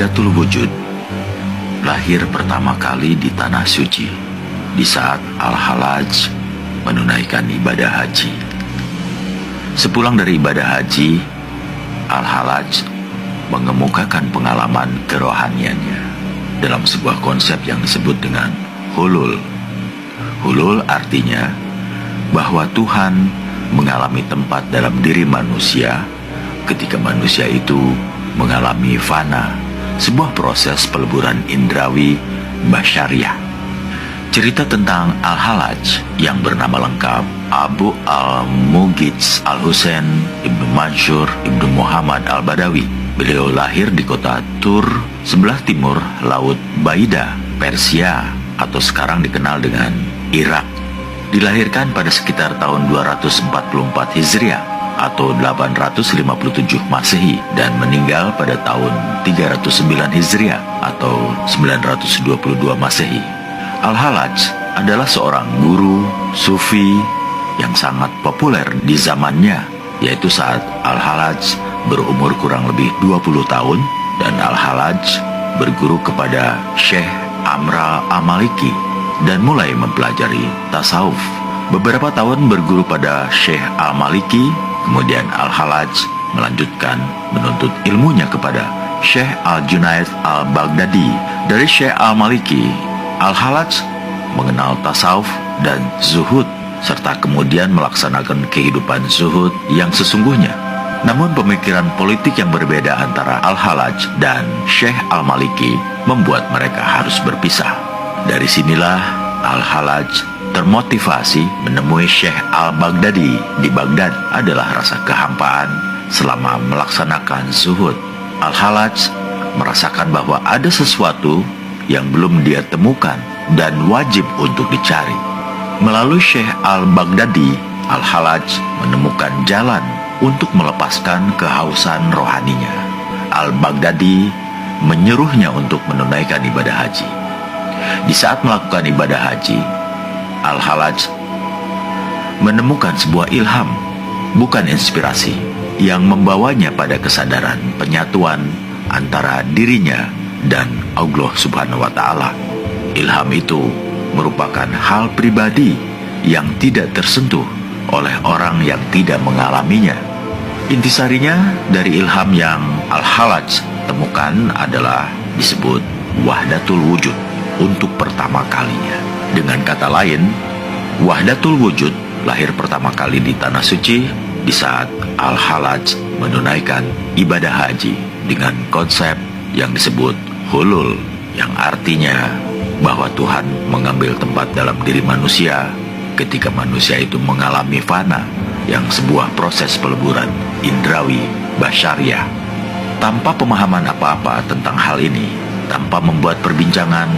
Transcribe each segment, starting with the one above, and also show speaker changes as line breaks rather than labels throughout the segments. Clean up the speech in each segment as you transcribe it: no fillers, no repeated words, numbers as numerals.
Wahdatul Wujud lahir pertama kali di Tanah Suci di saat Al-Hallaj menunaikan ibadah haji. Sepulang dari ibadah haji, Al-Hallaj mengemukakan pengalaman kerohaniannya dalam sebuah konsep yang disebut dengan hulul. Hulul artinya bahwa Tuhan mengalami tempat dalam diri manusia ketika manusia itu mengalami fana, sebuah proses peleburan indrawi basyariah. Cerita tentang Al-Hallaj yang bernama lengkap Abu Al-Mughith Al-Husain Ibnu Mansur Ibnu Muhammad Al-Badawi. Beliau lahir di kota Tur, sebelah timur Laut Baida, Persia, atau sekarang dikenal dengan Irak. Dilahirkan pada sekitar tahun 244 Hijriah atau 857 Masehi dan meninggal pada tahun 309 Hijriah atau 922 Masehi. Al-Hallaj adalah seorang guru sufi yang sangat populer di zamannya, yaitu saat Al-Hallaj berumur kurang lebih 20 tahun dan Al-Hallaj berguru kepada Syekh Amr al-Maliki dan mulai mempelajari tasawuf. Beberapa tahun berguru pada Syekh al-Maliki, kemudian Al-Hallaj melanjutkan menuntut ilmunya kepada Syekh Al-Junaid Al-Baghdadi. Dari Syekh al-Maliki, Al-Hallaj mengenal tasawuf dan zuhud, serta kemudian melaksanakan kehidupan zuhud yang sesungguhnya. Namun pemikiran politik yang berbeda antara Al-Hallaj dan Syekh al-Maliki membuat mereka harus berpisah. Dari sinilah Al-Hallaj termotivasi menemui Syekh al-Baghdadi di Baghdad adalah rasa kehampaan selama melaksanakan zuhud. Al-Hallaj merasakan bahwa ada sesuatu yang belum dia temukan dan wajib untuk dicari. Melalui Syekh al-Baghdadi, Al-Hallaj menemukan jalan untuk melepaskan kehausan rohaninya. Al-Baghdadi menyuruhnya untuk menunaikan ibadah haji. Di saat melakukan ibadah haji, Al-Hallaj menemukan sebuah ilham, bukan inspirasi, yang membawanya pada kesadaran penyatuan antara dirinya dan Allah Subhanahu wa Ta'ala. Ilham itu merupakan hal pribadi yang tidak tersentuh oleh orang yang tidak mengalaminya. Intisarinya dari ilham yang Al-Hallaj temukan adalah disebut Wahdatul Wujud untuk pertama kalinya. Dengan kata lain, Wahdatul Wujud lahir pertama kali di Tanah Suci di saat Al-Hallaj menunaikan ibadah haji dengan konsep yang disebut hulul, yang artinya bahwa Tuhan mengambil tempat dalam diri manusia ketika manusia itu mengalami fana, yang sebuah proses peleburan indrawi basyariah. Tanpa pemahaman apa-apa tentang hal ini, tanpa membuat perbincangan,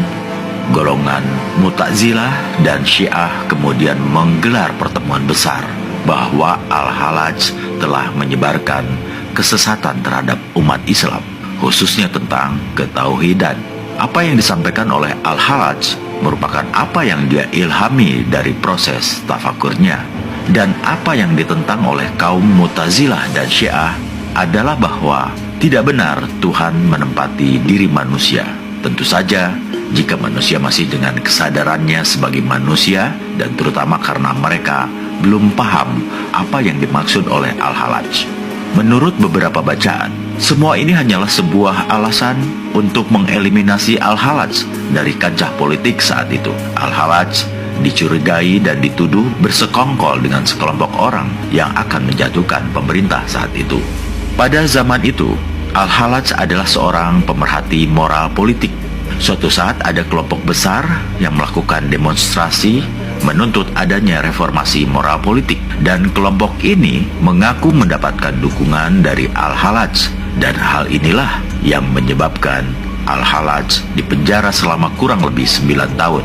golongan Mu'tazilah dan Syiah kemudian menggelar pertemuan besar bahwa Al-Hallaj telah menyebarkan kesesatan terhadap umat Islam, khususnya tentang ketauhidan. Apa yang disampaikan oleh Al-Hallaj merupakan apa yang dia ilhami dari proses tafakurnya, dan apa yang ditentang oleh kaum Mu'tazilah dan Syiah adalah bahwa tidak benar Tuhan menempati diri manusia. Tentu saja jika manusia masih dengan kesadarannya sebagai manusia, dan terutama karena mereka belum paham apa yang dimaksud oleh Al-Hallaj. Menurut beberapa bacaan, semua ini hanyalah sebuah alasan untuk mengeliminasi Al-Hallaj dari kancah politik saat itu. Al-Hallaj dicurigai dan dituduh bersekongkol dengan sekelompok orang yang akan menjatuhkan pemerintah saat itu. Pada zaman itu, Al-Hallaj adalah seorang pemerhati moral politik. Suatu saat ada kelompok besar yang melakukan demonstrasi menuntut adanya reformasi moral politik, dan kelompok ini mengaku mendapatkan dukungan dari Al-Hallaj, dan hal inilah yang menyebabkan Al-Hallaj dipenjara selama kurang lebih 9 tahun.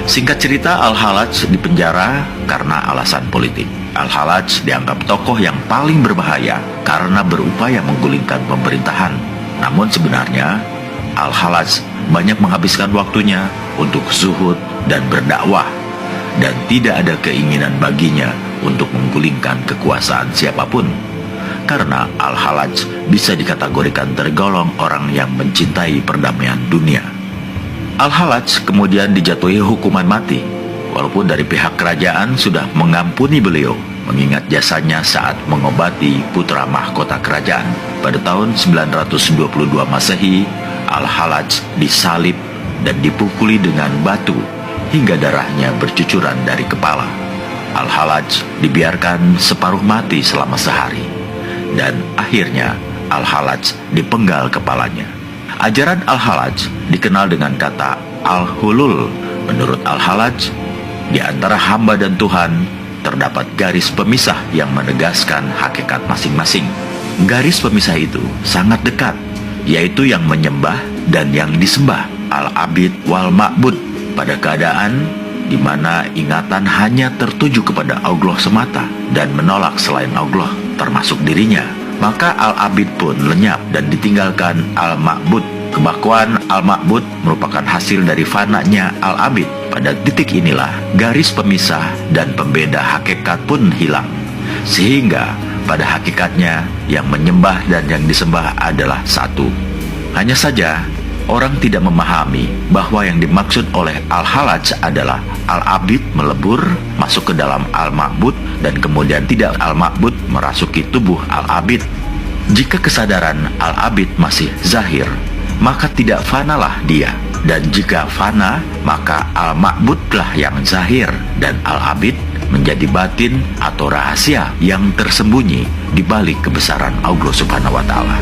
Singkat cerita, Al-Hallaj dipenjara karena alasan politik. Al-Hallaj dianggap tokoh yang paling berbahaya karena berupaya menggulingkan pemerintahan. Namun sebenarnya Al-Hallaj banyak menghabiskan waktunya untuk zuhud dan berdakwah, dan tidak ada keinginan baginya untuk menggulingkan kekuasaan siapapun, karena Al-Hallaj bisa dikategorikan tergolong orang yang mencintai perdamaian dunia. Al-Hallaj kemudian dijatuhi hukuman mati, walaupun dari pihak kerajaan sudah mengampuni beliau, mengingat jasanya saat mengobati putra mahkota kerajaan. Pada tahun 922 Masehi, Al-Hallaj disalib dan dipukuli dengan batu hingga darahnya bercucuran dari kepala. Al-Hallaj dibiarkan separuh mati selama sehari, dan akhirnya Al-Hallaj dipenggal kepalanya. Ajaran Al-Hallaj dikenal dengan kata Al-Hulul. Menurut Al-Hallaj, di antara hamba dan Tuhan terdapat garis pemisah yang menegaskan hakikat masing-masing. Garis pemisah itu sangat dekat, yaitu yang menyembah dan yang disembah, al-abid wal ma'bud, pada keadaan di mana ingatan hanya tertuju kepada Allah semata dan menolak selain Allah, termasuk dirinya. Maka al-abid pun lenyap dan ditinggalkan al-ma'bud. Kebakwan al-ma'bud merupakan hasil dari fananya al-abid. Pada titik inilah garis pemisah dan pembeda hakikat pun hilang, sehingga pada hakikatnya yang menyembah dan yang disembah adalah satu. Hanya saja orang tidak memahami bahwa yang dimaksud oleh Al-Hallaj adalah al-abid melebur masuk ke dalam al-ma'bud dan kemudian tidak al-ma'bud merasuki tubuh al-abid. Jika kesadaran al-abid masih zahir, maka tidak fanalah dia. Dan jika fana, maka al-ma'budlah yang zahir, dan al-abid menjadi batin atau rahasia yang tersembunyi di balik kebesaran Allah Subhanahu wa Ta'ala.